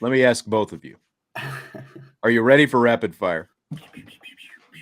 Let me ask both of you. Are you ready for rapid fire?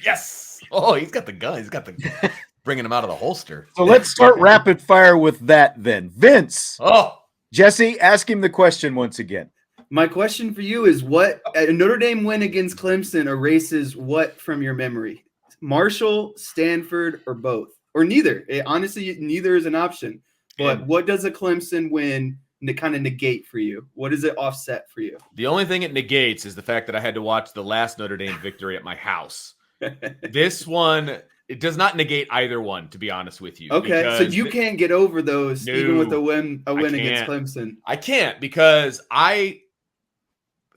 Yes. Oh, he's got the gun. He's got the bringing him out of the holster. So let's start rapid fire with that then. Vince. Oh, Jesse, ask him the question once again. My question for you is what a Notre Dame win against Clemson erases what from your memory? Marshall, Stanford, or both? Or neither? Honestly, neither is an option. But what does a Clemson win kind of negate for you? What does it offset for you? The only thing it negates is the fact that I had to watch the last Notre Dame victory at my house. This one, it does not negate either one, to be honest with you. Okay, so you can't get over those even with a win against Clemson. I can't, because I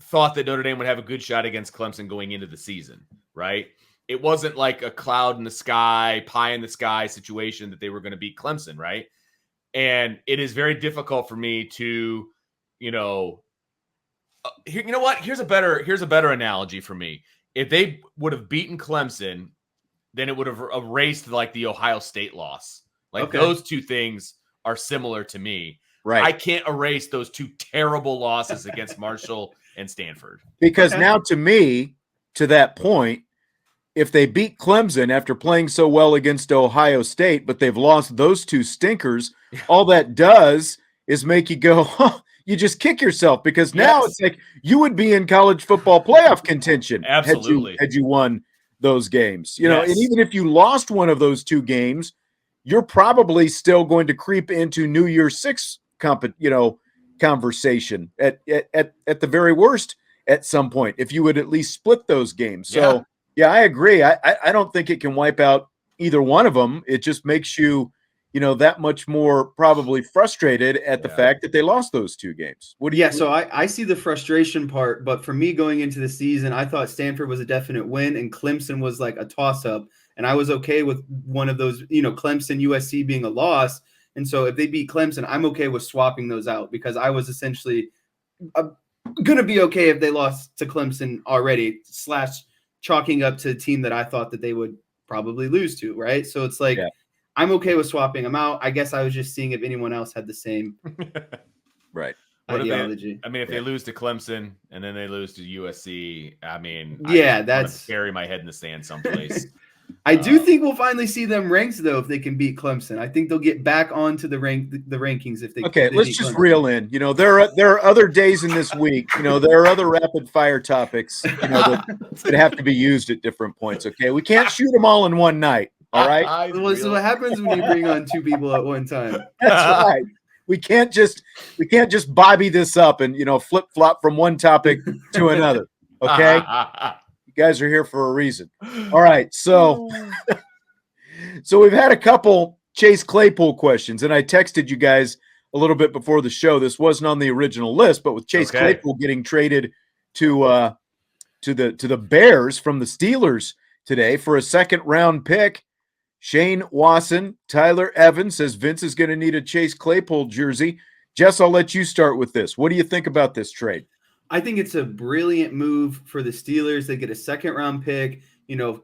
thought that Notre Dame would have a good shot against Clemson going into the season, right? It wasn't like a cloud in the sky, pie in the sky situation that they were going to beat Clemson, right? And it is very difficult for me to, you know what? Here's a better analogy for me. If they would have beaten Clemson, then it would have erased like the Ohio State loss. Like those two things are similar to me. Right. I can't erase those two terrible losses against Marshall and Stanford. Because now to me, to that point, if they beat Clemson after playing so well against Ohio State, but they've lost those two stinkers, all that does is make you go, huh, you just kick yourself, because now it's like you would be in college football playoff contention. Absolutely. Had you won those games. You know, and even if you lost one of those two games, you're probably still going to creep into New Year's Six conversation at the very worst at some point, if you would at least split those games. So yeah, I agree. I don't think it can wipe out either one of them. It just makes you, that much more probably frustrated at the fact that they lost those two games. So I see the frustration part, but for me going into the season, I thought Stanford was a definite win and Clemson was like a toss-up. And I was okay with one of those, Clemson, USC being a loss. And so if they beat Clemson, I'm okay with swapping those out, because I was essentially going to be okay if they lost to Clemson already, / chalking up to a team that I thought that they would probably lose to, right? So it's like, I'm okay with swapping them out. I guess I was just seeing if anyone else had the same ideology. If they lose to Clemson and then they lose to USC, I that's bury my head in the sand someplace. I do think we'll finally see them ranked, though, if they can beat Clemson. I think they'll get back onto the rankings if they. Okay, let's just reel in. There are other days in this week. There are other rapid fire topics. That have to be used at different points. Okay, we can't shoot them all in one night. All right. So what happens when you bring on two people at one time? That's right. We can't just Bobby this up and flip flop from one topic to another. Okay. Guys are here for a reason. All right, so we've had a couple Chase Claypool questions, and I texted you guys a little bit before the show. This wasn't on the original list, but with Chase Claypool getting traded to the Bears from the Steelers today for a second-round pick, Shane Wasson, Tyler Evans says Vince is going to need a Chase Claypool jersey. Jess, I'll let you start with this. What do you think about this trade? I think it's a brilliant move for the Steelers. They get a second-round pick.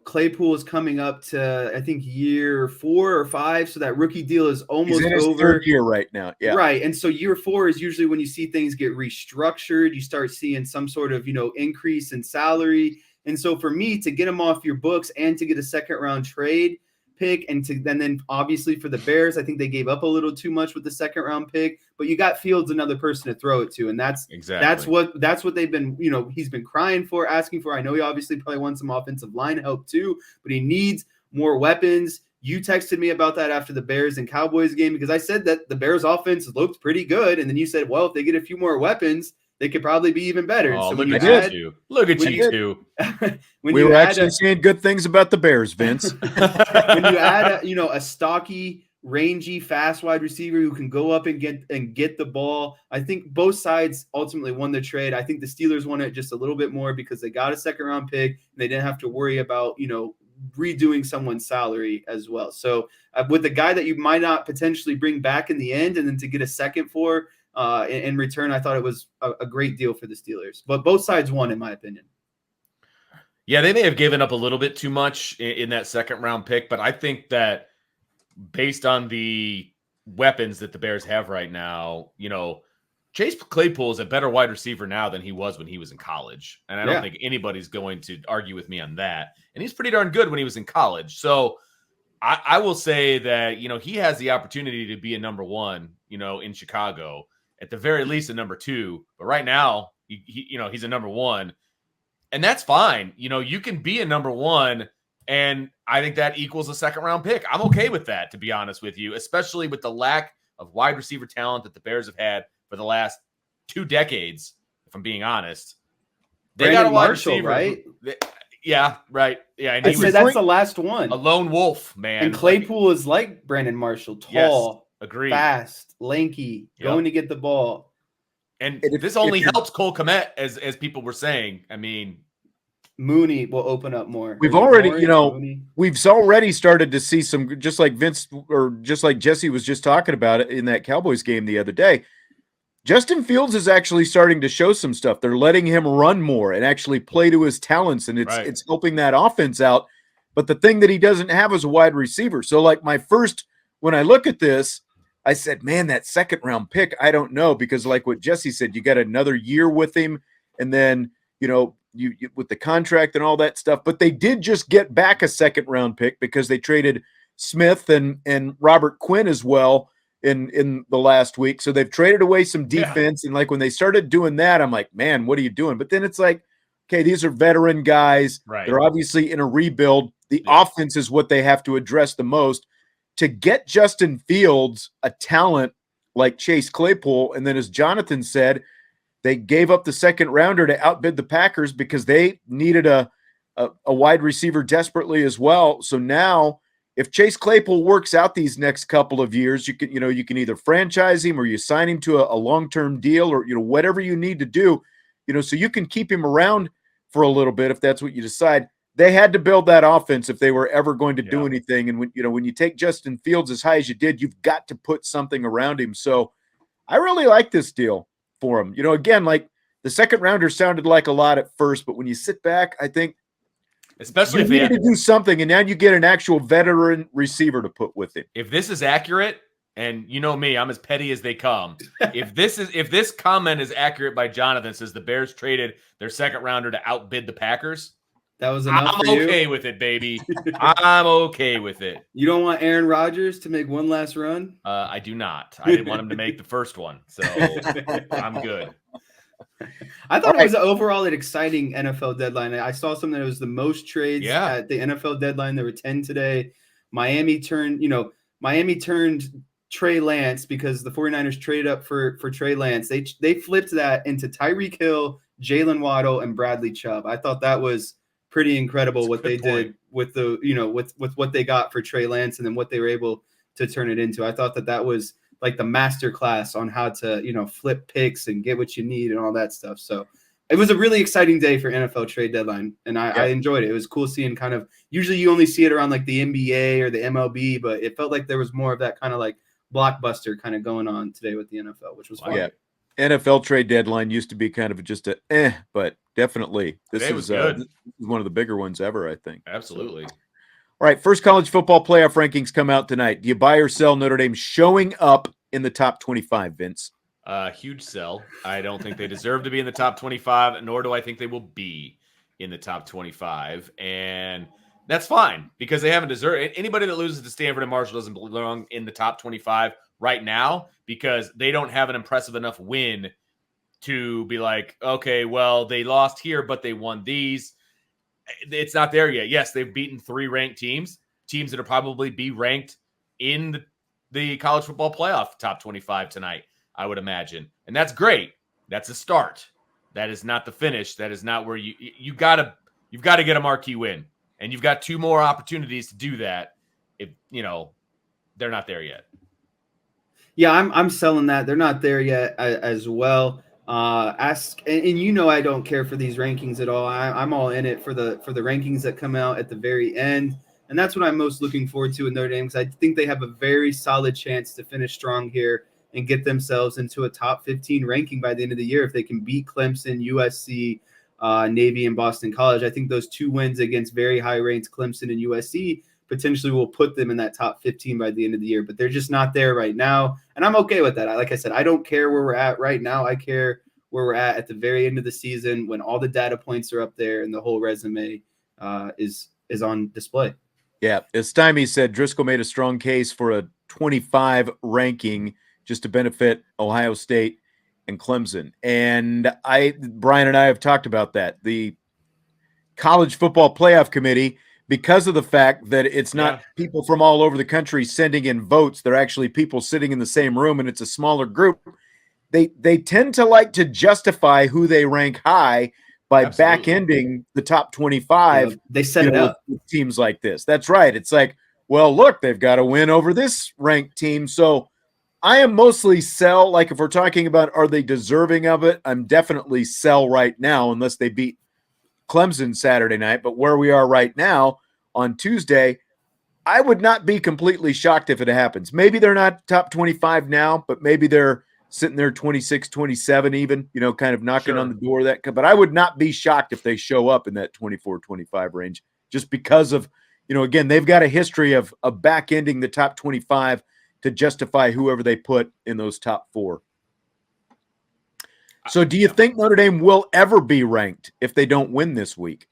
Claypool is coming up to, I think, year 4 or 5, so that rookie deal is almost He's in his over. Third year right now, yeah. Right, and so year 4 is usually when you see things get restructured. You start seeing some sort of, increase in salary. And so for me, to get him off your books and to get a second-round trade pick, and then obviously for the Bears, I think they gave up a little too much with the second-round pick. But you got Fields, another person to throw it to, and that's what they've been, he's been crying for, asking for. I know he obviously probably wants some offensive line help too, but he needs more weapons. You texted me about that after the Bears and Cowboys game, because I said that the Bears offense looked pretty good, and then you said, well, if they get a few more weapons, they could probably be even better. Oh, so look at you two. We were actually saying good things about the Bears, Vince. When you add a stocky, rangy, fast wide receiver who can go up and get the ball, I think both sides ultimately won the trade. I think the Steelers won it just a little bit more because they got a second-round pick and they didn't have to worry about redoing someone's salary as well. So with the guy that you might not potentially bring back in the end, and then to get a second for in return, I thought it was a great deal for the Steelers. But both sides won, in my opinion. Yeah, they may have given up a little bit too much in that second-round pick, but I think that based on the weapons that the Bears have right now, Chase Claypool is a better wide receiver now than he was when he was in college. And I don't think anybody's going to argue with me on that. And he's pretty darn good when he was in college. So I will say that, he has the opportunity to be a number one, in Chicago, at the very least a number two. But right now, he's a number one. And that's fine. You can be a number one. And I think that equals a second round pick. I'm okay with that, to be honest with you, especially with the lack of wide receiver talent that the Bears have had for the last 2 decades, if I'm being honest. They got a wide receiver, right? Yeah, right. Yeah, and I'd say that's the last one. A lone wolf, man. And Claypool is like Brandon Marshall, tall, agreed, fast, lanky, going to get the ball. And this only helps Cole Kmet, as people were saying. I mean, Mooney will open up more. We've already, we've already started to see some, just like Vince or just like Jesse was just talking about it in that Cowboys game the other day. Justin Fields is actually starting to show some stuff. They're letting him run more and actually play to his talents, and it's helping that offense out. But the thing that he doesn't have is a wide receiver. So, like, when I look at this, I said, man, that second round pick, I don't know, because like what Jesse said, you got another year with him, and then you with the contract and all that stuff. But they did just get back a second round pick because they traded Smith and Robert Quinn as well in the last week. So they've traded away some defense. And like when they started doing that, I'm like, man, what are you doing? But then it's like, okay, these are veteran guys. Right. They're obviously in a rebuild. The offense is what they have to address the most. To get Justin Fields, a talent like Chase Claypool, and then as Jonathan said, they gave up the second rounder to outbid the Packers because they needed a wide receiver desperately as well. So now, if Chase Claypool works out these next couple of years, you can either franchise him or you sign him to a long-term deal, or whatever you need to do, so you can keep him around for a little bit if that's what you decide. They had to build that offense if they were ever going to do anything. And when you take Justin Fields as high as you did, you've got to put something around him. So I really like this deal for him. Again, like the second rounder sounded like a lot at first, but when you sit back, I think especially if you need to do something, and now you get an actual veteran receiver to put with him. If this is accurate, and you know me, I'm as petty as they come. if this comment is accurate by Jonathan, says the Bears traded their second rounder to outbid the Packers, that was enough. I'm okay with it, baby. I'm okay with it. You don't want Aaron Rodgers to make one last run? I do not. I didn't want him to make the first one, so I'm good. I thought it was overall an exciting NFL deadline. I saw something that was the most trades at the NFL deadline. There were 10 today. Miami turned Trey Lance because the 49ers traded up for Trey Lance. They flipped that into Tyreek Hill, Jalen Waddle, and Bradley Chubb. I thought that was pretty incredible what they did with the with what they got for Trey Lance and then what they were able to turn it into. I thought that was like the master class on how to, flip picks and get what you need and all that stuff. So it was a really exciting day for NFL trade deadline. And I enjoyed it. It was cool seeing kind of, usually you only see it around like the NBA or the MLB, but it felt like there was more of that kind of like blockbuster kind of going on today with the NFL, which was fun. Yeah. NFL trade deadline used to be kind of just but definitely this is one of the bigger ones ever, I think. Absolutely. So. All right, first college football playoff rankings come out tonight. Do you buy or sell Notre Dame showing up in the top 25, Vince? Huge sell. I don't think they deserve to be in the top 25, nor do I think they will be in the top 25. And that's fine because they haven't deserved it. Anybody that loses to Stanford and Marshall doesn't belong in the top 25 right now because they don't have an impressive enough win to be like, okay, well, they lost here, but they won these. It's not there yet. Yes, they've beaten 3 ranked teams that will probably be ranked in the college football playoff top 25 tonight, I would imagine. And that's great. That's a start. That is not the finish. That is not where you've got to get a marquee win. And you've got 2 more opportunities to do that. If they're not there yet. Yeah, I'm selling that. They're not there yet as well. I don't care for these rankings at all. I'm all in it for the rankings that come out at the very end, and that's what I'm most looking forward to in Notre Dame because I think they have a very solid chance to finish strong here and get themselves into a top 15 ranking by the end of the year if they can beat Clemson, USC, Navy, and Boston College. I think those 2 wins against very high ranked Clemson and USC potentially will put them in that top 15 by the end of the year, but they're just not there right now. And I'm okay with that. Like I said, I don't care where we're at right now. I care where we're at the very end of the season when all the data points are up there and the whole resume is on display. Yeah, as Stymie said, Driscoll made a strong case for a 25 ranking just to benefit Ohio State and Clemson. And Brian and I have talked about that. The College Football Playoff Committee, because of the fact that it's not people from all over the country sending in votes, they're actually people sitting in the same room and it's a smaller group. They tend to like to justify who they rank high by back-ending the top 25. They set it up with teams like this. That's right. It's like, well, look, they've got to win over this ranked team. So I am mostly sell. Like if we're talking about are they deserving of it, I'm definitely sell right now unless they beat Clemson Saturday night. But where we are right now on Tuesday, I would not be completely shocked if it happens. Maybe they're not top 25 now, but maybe they're sitting there 26, 27 even, kind of knocking on the door of that. But I would not be shocked if they show up in that 24, 25 range just because of, again, they've got a history of back-ending the top 25 to justify whoever they put in those top 4. So do you think Notre Dame will ever be ranked if they don't win this week?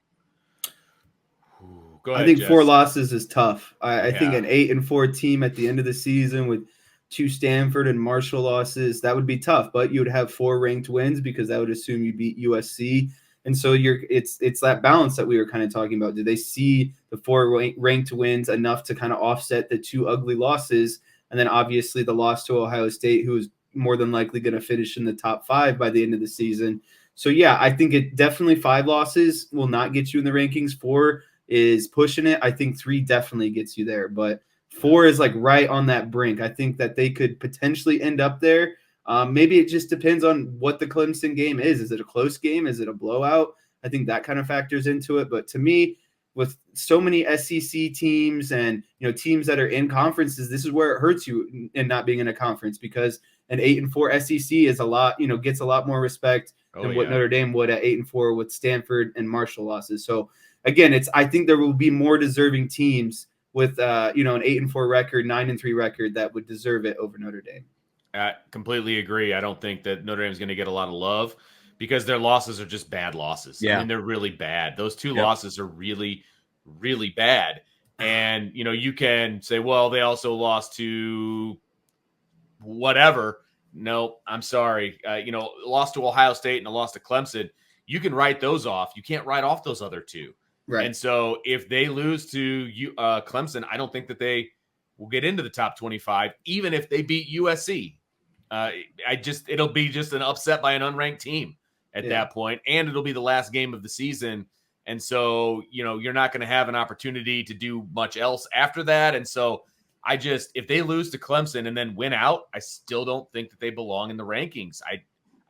Go ahead, I think Jess. 4 losses is tough. I think an 8-4 team at the end of the season with 2 Stanford and Marshall losses, that would be tough, but you would have 4 ranked wins because that would assume you beat USC. And so it's that balance that we were kind of talking about. Do they see the 4 ranked wins enough to kind of offset the 2 ugly losses? And then obviously the loss to Ohio State, who is more than likely going to finish in the top 5 by the end of the season. So yeah, I think it definitely 5 losses will not get you in the rankings. 4 is pushing it. I think 3 definitely gets you there, but 4 is like right on that brink. I think that they could potentially end up there. Maybe it just depends on what the Clemson game is. Is it a close game? Is it a blowout? I think that kind of factors into it. But to me, with so many SEC teams and teams that are in conferences, this is where it hurts you in not being in a conference because an 8-4 SEC is a lot, gets a lot more respect than what Notre Dame would at 8-4 with Stanford and Marshall losses. So again, I think there will be more deserving teams with an 8-4 record, 9-3 record that would deserve it over Notre Dame. I completely agree. I don't think that Notre Dame is going to get a lot of love because their losses are just bad losses. Yeah. I mean, they're really bad. Those 2 losses are really, really bad. And, you can say, well, they also lost to whatever. No, I'm sorry. Lost to Ohio State and a loss to Clemson. You can write those off. You can't write off those other 2. Right. And so if they lose to Clemson, I don't think that they will get into the top 25, even if they beat USC. It'll be just an upset by an unranked team at that point, and it'll be the last game of the season. And so, you're not going to have an opportunity to do much else after that. And so if they lose to Clemson and then win out, I still don't think that they belong in the rankings.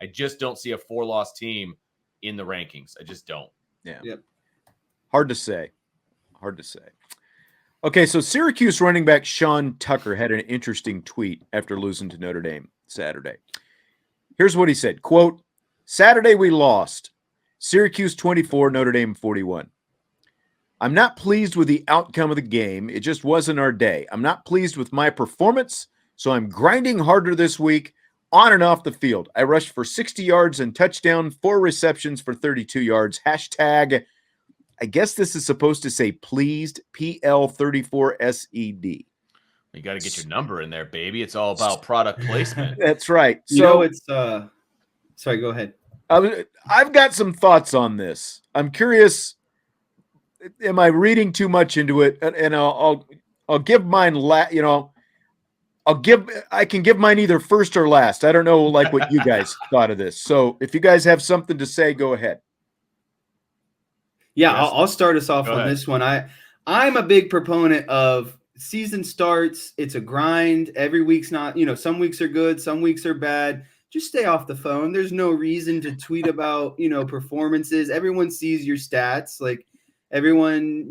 I just don't see a 4-loss team in the rankings. I just don't. Yeah. Yep. Hard to say. Okay, so Syracuse running back Sean Tucker had an interesting tweet after losing to Notre Dame Saturday. Here's what he said, quote, "Saturday we lost. Syracuse 24, Notre Dame 41. I'm not pleased with the outcome of the game. It just wasn't our day. I'm not pleased with my performance, so I'm grinding harder this week on and off the field. I rushed for 60 yards and touchdown, 4 receptions for 32 yards. Hashtag, I guess this is supposed to say pleased, PL34SED. You got to get your number in there, baby. It's all about product placement. That's right. So it's sorry, go ahead. I've got some thoughts on this. I'm curious. Am I reading too much into it? And I'll give mine. I can give mine either first or last. I don't know, like what you guys thought of this. So if you guys have something to say, go ahead. Yeah, yes. I'll start us off on this one. I'm a big proponent of season starts. It's a grind. Every week's not, some weeks are good, some weeks are bad. Just stay off the phone. There's no reason to tweet about, performances. Everyone sees your stats. Like everyone,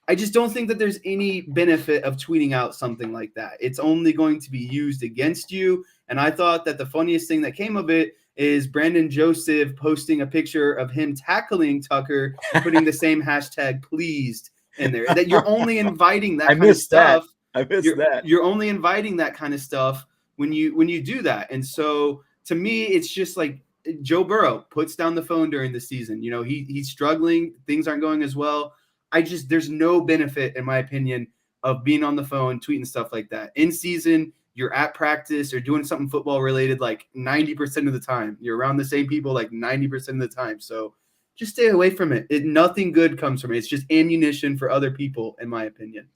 I just don't think that there's any benefit of tweeting out something like that. It's only going to be used against you. And I thought that the funniest thing that came of it is Brandon Joseph posting a picture of him tackling Tucker, putting the same hashtag pleased in there. That you're only inviting that I kind of missed that. stuff. I missed that. You're only inviting that kind of stuff when you do that. And so to me, it's just like Joe Burrow puts down the phone during the season. He's struggling. Things aren't going as well. There's no benefit, in my opinion, of being on the phone, tweeting stuff like that. In season, you're at practice or doing something football related like 90% of the time. You're around the same people like 90% of the time. So just stay away from it. Nothing good comes from it. It's just ammunition for other people, in my opinion.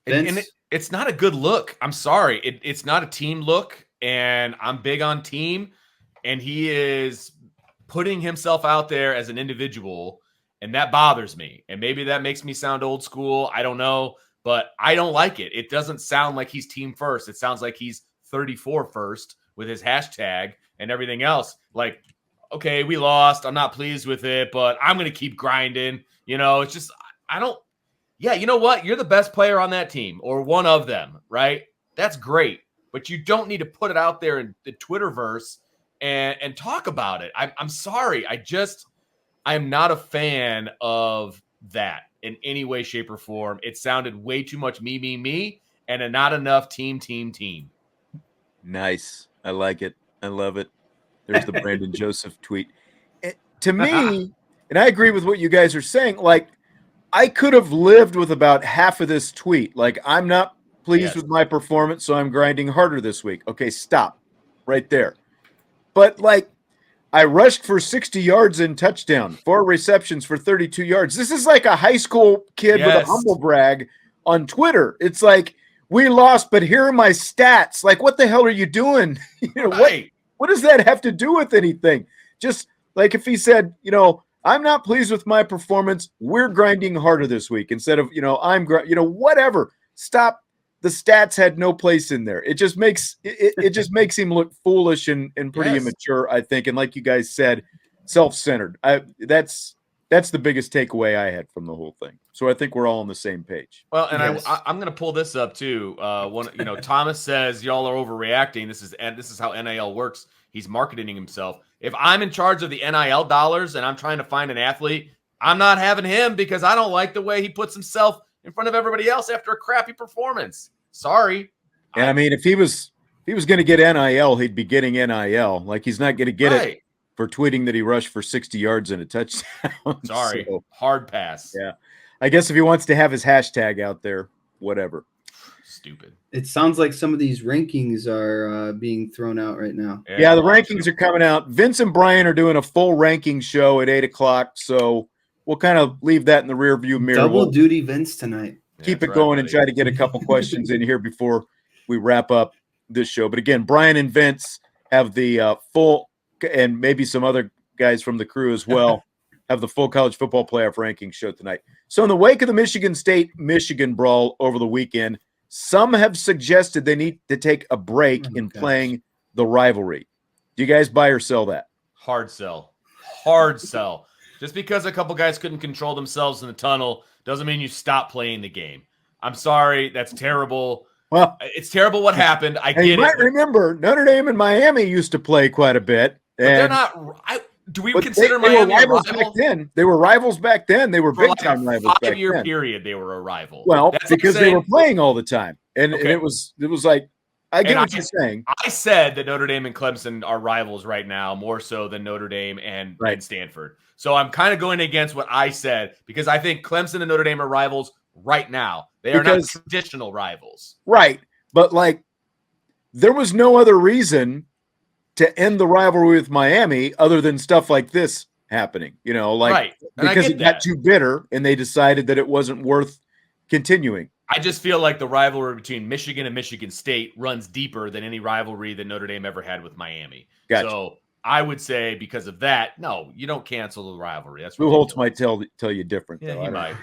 And it's not a good look. I'm sorry. It's not a team look, and I'm big on team, and he is putting himself out there as an individual, and that bothers me. And maybe that makes me sound old school. I don't know, but I don't like it. It doesn't sound like he's team first. It sounds like he's 34 first with his hashtag and everything else. Like, okay, we lost. I'm not pleased with it, but I'm going to keep grinding. It's just, yeah, you know what? You're the best player on that team or one of them, right? That's great. But you don't need to put it out there in the Twitterverse and talk about it. I'm sorry. I am not a fan of that in any way, shape, or form. It sounded way too much me, and not enough team. Nice. I like it. I love it. There's the Brandon Joseph tweet. To me, and I agree with what you guys are saying, like, I could have lived with about half of this tweet. Like, I'm not pleased with my performance, so I'm grinding harder this week. Okay, stop right there. But, like, I rushed for 60 yards and touchdown, 4 receptions for 32 yards. This is like a high school kid with a humble brag on Twitter. It's like, we lost, but here are my stats. Like, what the hell are you doing? What does that have to do with anything? Just like if he said, I'm not pleased with my performance, we're grinding harder this week instead of, whatever. Stop. The stats had no place in there. It just makes him look foolish and pretty immature, I think. And like you guys said, self-centered. That's the biggest takeaway I had from the whole thing. So I think we're all on the same page. Well, and I'm going to pull this up too. Thomas says y'all are overreacting. This is how NIL works. He's marketing himself. If I'm in charge of the NIL dollars and I'm trying to find an athlete, I'm not having him because I don't like the way he puts himself in front of everybody else after a crappy performance. Sorry. And I mean, if he was going to get NIL, he'd be getting NIL. Like, he's not going to get it for tweeting that he rushed for 60 yards and a touchdown. Sorry. So, hard pass. Yeah. I guess if he wants to have his hashtag out there, whatever. Stupid. It sounds like some of these rankings are being thrown out right now. Yeah, the rankings are coming out. Vince and Brian are doing a full ranking show at 8 o'clock. So we'll kind of leave that in the rear view mirror. Double duty Vince tonight. Keep it going and try to get a couple questions in here before we wrap up this show. But again, Brian and Vince have the full, and maybe some other guys from the crew as well, have the full college football playoff ranking show tonight. So in the wake of the Michigan State-Michigan brawl over the weekend, some have suggested they need to take a break in playing the rivalry. Do you guys buy or sell that? Hard sell. Hard sell. Just because a couple guys couldn't control themselves in the tunnel doesn't mean you stop playing the game. I'm sorry. That's terrible. Well, it's terrible what happened. I get it. You might remember Notre Dame and Miami used to play quite a bit. But they're not do we consider Miami a rival? Back then. They were rivals back then. They were big-time rivals back then. 5-year period, they were a rival. Well, because they were playing all the time. And it was like, I get what you're saying. I said that Notre Dame and Clemson are rivals right now, more so than Notre Dame and Stanford. So I'm kind of going against what I said because I think Clemson and Notre Dame are rivals right now. They are not traditional rivals. Right. But, like, there was no other reason to end the rivalry with Miami other than stuff like this happening, because it got too bitter and they decided that it wasn't worth continuing. I just feel like the rivalry between Michigan and Michigan State runs deeper than any rivalry that Notre Dame ever had with Miami. Gotcha. So I would say because of that, no, you don't cancel the rivalry. That's Lou Holtz might tell you different. Yeah, though. He might.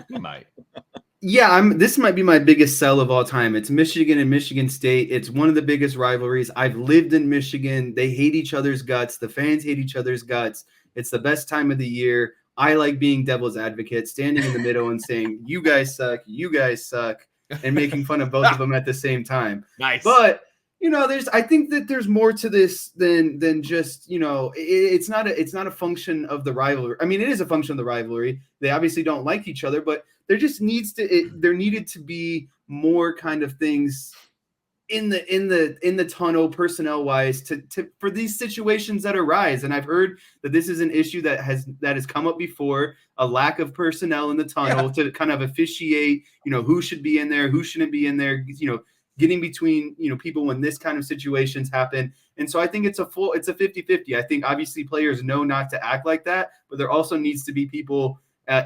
He might. Yeah, this might be my biggest sell of all time. It's Michigan and Michigan State. It's one of the biggest rivalries. I've lived in Michigan. They hate each other's guts. The fans hate each other's guts. It's the best time of the year. I like being devil's advocate, standing in the middle and saying, you guys suck, and making fun of both of them at the same time. Nice. But I think that there's more to this than just, it's not a function of the rivalry. I mean, it is a function of the rivalry. They obviously don't like each other, but there just there needed to be more kind of things in the tunnel personnel wise to for these situations that arise. And I've heard that this is an issue that has come up before, a lack of personnel in the tunnel to kind of officiate, who should be in there, who shouldn't be in there, getting between, people when this kind of situations happen. And so I think it's a 50-50. I think obviously players know not to act like that, but there also needs to be people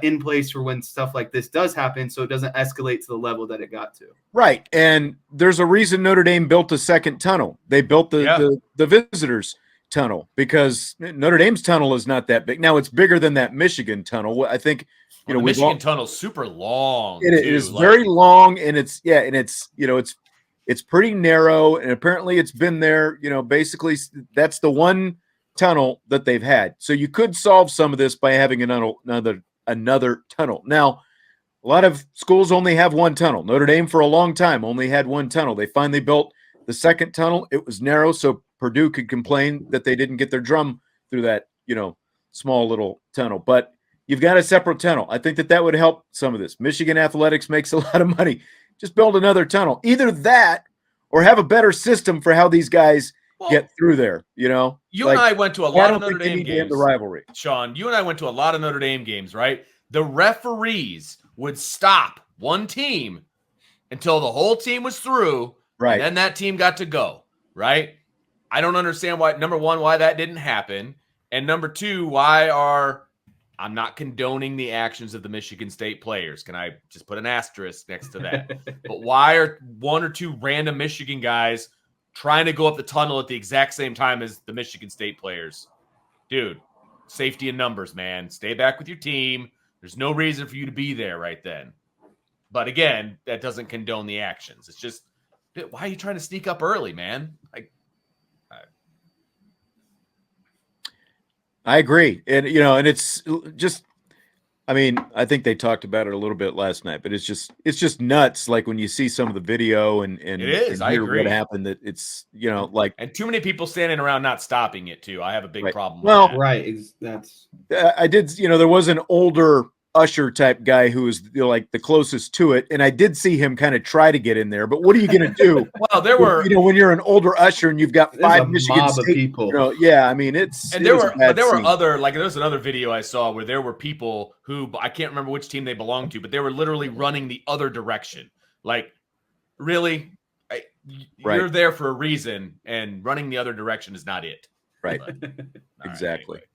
in place for when stuff like this does happen, so it doesn't escalate to the level that it got to. Right. And there's a reason Notre Dame built a second tunnel. They built the visitors tunnel because Notre Dame's tunnel is not that big. Now it's bigger than that Michigan tunnel. I think, the Michigan tunnel's super long. It is very long, and it's it's pretty narrow, and apparently it's been there, basically that's the one tunnel that they've had. So you could solve some of this by having another tunnel. Now, a lot of schools only have one tunnel. Notre Dame for a long time only had one tunnel. They finally built the second tunnel. It was narrow, so Purdue could complain that they didn't get their drum through that, small little tunnel. But you've got a separate tunnel. I think that would help some of this. Michigan athletics makes a lot of money. Just build another tunnel. Either that or have a better system for how these guys get through there, You and I went to a lot of Notre Dame games. The rivalry. Sean, you and I went to a lot of Notre Dame games, right? The referees would stop one team until the whole team was through, right? And then that team got to go, right? I don't understand number one, why that didn't happen. And number two, I'm not condoning the actions of the Michigan State players. Can I just put an asterisk next to that? But why are one or two random Michigan guys trying to go up the tunnel at the exact same time as the Michigan State players? Dude, safety in numbers, man. Stay back with your team. There's no reason for you to be there right then. But again, that doesn't condone the actions. It's just, why are you trying to sneak up early, man? I agree. And, and it's just, I think they talked about it a little bit last night, but it's just nuts. Like when you see some of the video and it is, and I agree. What happened, that it's, and too many people standing around not stopping it too. I have a big problem with that. Right. That's, I did, there was an older usher type guy who was like the closest to it, and I did see him kind of try to get in there, but what are you going to do? Well, there were, when you're an older usher and you've got five Michigan mob State of people, it's, and there were other, like there was another video I saw where there were people who, I can't remember which team they belonged to, but they were literally running the other direction. Like, really, you're there for a reason, and running the other direction is not it. Right. But, exactly. Anyway,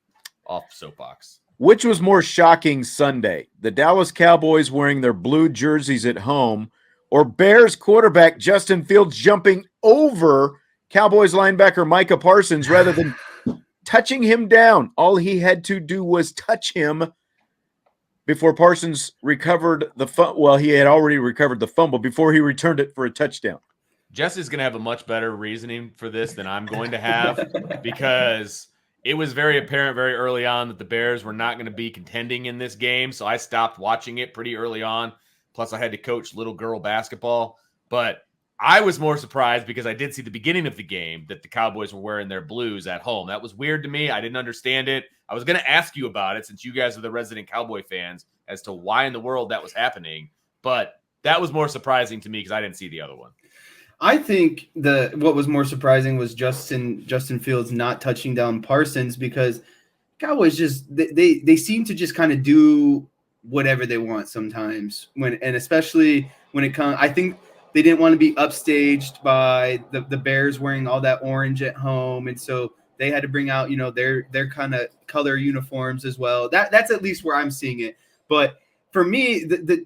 off soapbox. Which was more shocking Sunday? The Dallas Cowboys wearing their blue jerseys at home, or Bears quarterback Justin Fields jumping over Cowboys linebacker Micah Parsons rather than touching him down? All he had to do was touch him before Parsons recovered the well, he had already recovered the fumble before he returned it for a touchdown. Jesse's going to have a much better reasoning for this than I'm going to have, because it was very apparent very early on that the Bears were not going to be contending in this game, so I stopped watching it pretty early on. Plus, I had to coach little girl basketball. But I was more surprised because I did see the beginning of the game that the Cowboys were wearing their blues at home. That was weird to me. I didn't understand it. I was going to ask you about it, since you guys are the resident Cowboy fans, as to why in the world that was happening. But that was more surprising to me because I didn't see the other one. I think what was more surprising was Justin Fields not touching down Parsons, because Cowboys just they seem to just kind of do whatever they want sometimes, and especially when it comes. I think they didn't want to be upstaged by the Bears wearing all that orange at home, and so they had to bring out their kind of color uniforms as well. That's at least where I'm seeing it. But for me, the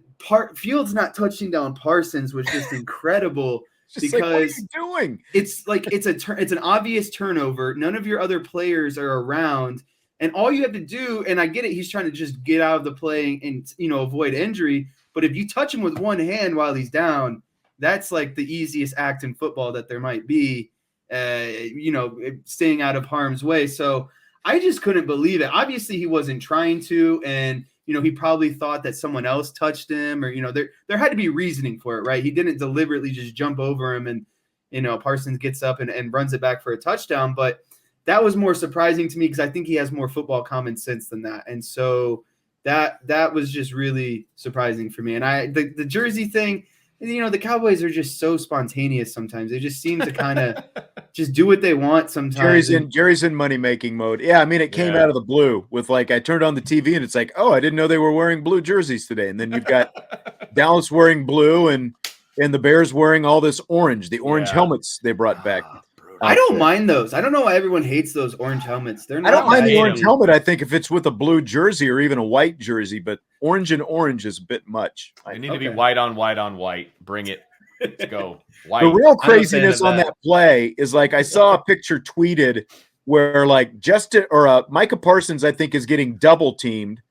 Fields not touching down Parsons was just incredible. Because like, what are you doing? It's like it's an obvious turnover. None of your other players are around, and all you have to do, and I get it, he's trying to just get out of the play and avoid injury. But if you touch him with one hand while he's down, that's like the easiest act in football that there might be. Staying out of harm's way. So I just couldn't believe it. Obviously, he wasn't trying to, and he probably thought that someone else touched him, or there had to be reasoning for it, right? He didn't deliberately just jump over him and Parsons gets up and runs it back for a touchdown. But that was more surprising to me because I think he has more football common sense than that. And so that was just really surprising for me. And the jersey thing, the Cowboys are just so spontaneous sometimes. They just seem to kind of just do what they want sometimes. Jerry's in money-making mode. Yeah, I mean, it came out of the blue with I turned on the TV and it's like, oh, I didn't know they were wearing blue jerseys today. And then you've got Dallas wearing blue and the Bears wearing all this orange, the orange helmets they brought back. I don't mind those. I don't know why everyone hates those orange helmets. I don't mind the orange helmet. I think if it's with a blue jersey or even a white jersey, but orange and orange is a bit much. I need to be white on white on white. Bring it. Let's go. White. The real craziness on that play is I saw a picture tweeted where Micah Parsons, I think, is getting double teamed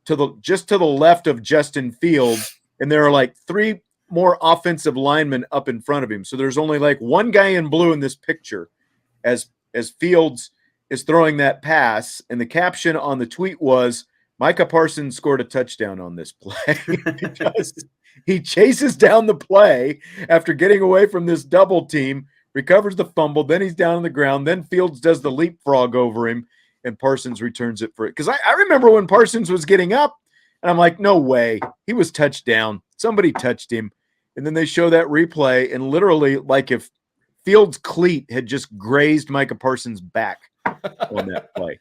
to the left of Justin Fields, and there are 3 more offensive linemen up in front of him. So there's only one guy in blue in this picture as Fields is throwing that pass. And the caption on the tweet was, Micah Parsons scored a touchdown on this play because he chases down the play after getting away from this double team, recovers the fumble, then he's down on the ground, then Fields does the leapfrog over him, and Parsons returns it for it. Because I remember when Parsons was getting up, and I'm like, no way. He was touched down. Somebody touched him. And then they show that replay, and literally, if Fields' cleat had just grazed Micah Parsons' back on that play.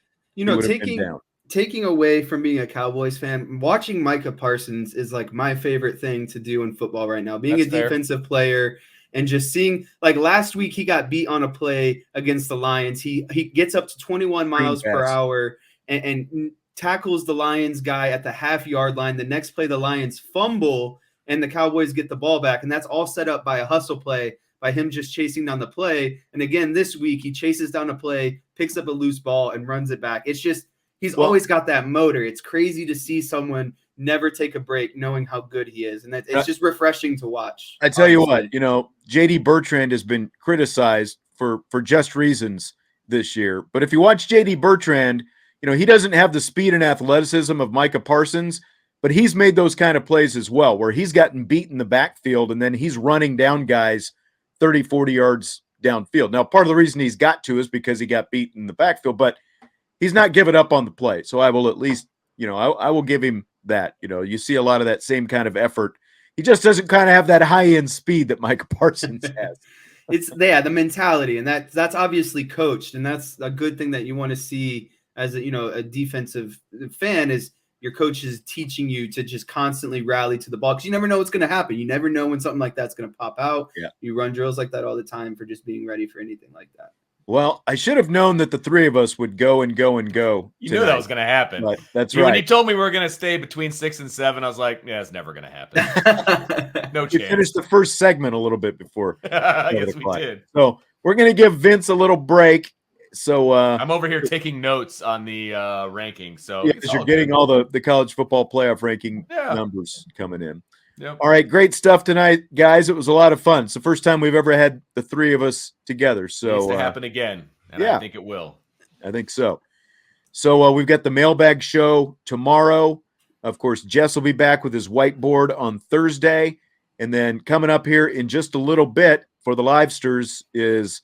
Taking away from being a Cowboys fan, watching Micah Parsons is my favorite thing to do in football right now. Being a defensive player and just seeing, last week he got beat on a play against the Lions. He gets up to 21 miles per hour and tackles the Lions guy at the half-yard line. The next play, the Lions fumble, and the Cowboys get the ball back. And that's all set up by a hustle play, by him just chasing down the play. And again, this week, he chases down a play, picks up a loose ball, and runs it back. It's just, he's always got that motor. It's crazy to see someone never take a break knowing how good he is. And it's just refreshing to watch. I tell you what, J.D. Bertrand has been criticized for just reasons this year. But if you watch J.D. Bertrand, he doesn't have the speed and athleticism of Micah Parsons, but he's made those kind of plays as well, where he's gotten beat in the backfield and then he's running down guys 30, 40 yards downfield. Now, part of the reason he's got to is because he got beat in the backfield, but he's not giving up on the play. So I will at least, I will give him that. You see a lot of that same kind of effort. He just doesn't kind of have that high-end speed that Micah Parsons has. It's the mentality, and that's obviously coached, and that's a good thing that you want to see as a defensive fan is your coach is teaching you to just constantly rally to the ball because you never know what's going to happen. You never know when something like that's going to pop out. Yeah. You run drills like that all the time for just being ready for anything like that. Well, I should have known that the three of us would go and go and go. You knew that was going to happen. But that's right. When you told me we were going to stay between 6 and 7, I was like, yeah, it's never going to happen. No chance. We finished the first segment a little bit before. I guess we did. So we're going to give Vince a little break. So I'm over here taking notes on the ranking. So because you're getting all the college football playoff ranking numbers coming in. Yep. All right, great stuff tonight, guys. It was a lot of fun. It's the first time we've ever had the three of us together. So it needs to happen again, and I think it will. I think so. So we've got the mailbag show tomorrow. Of course, Jess will be back with his whiteboard on Thursday, and then coming up here in just a little bit for the Livesters is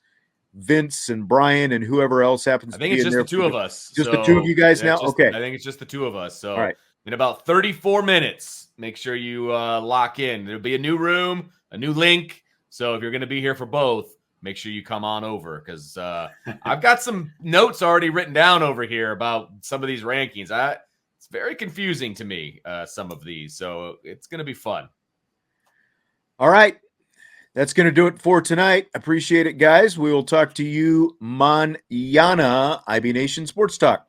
Vince and Brian and whoever else happens to be in there. I think it's just the two of us. Just the two of you guys now? Okay. I think it's just the two of us. So all right. In about 34 minutes, make sure you lock in. There'll be a new room, a new link. So if you're going to be here for both, make sure you come on over because I've got some notes already written down over here about some of these rankings. It's very confusing to me, some of these. So it's going to be fun. All right. That's going to do it for tonight. Appreciate it, guys. We will talk to you mañana. IB Nation Sports Talk.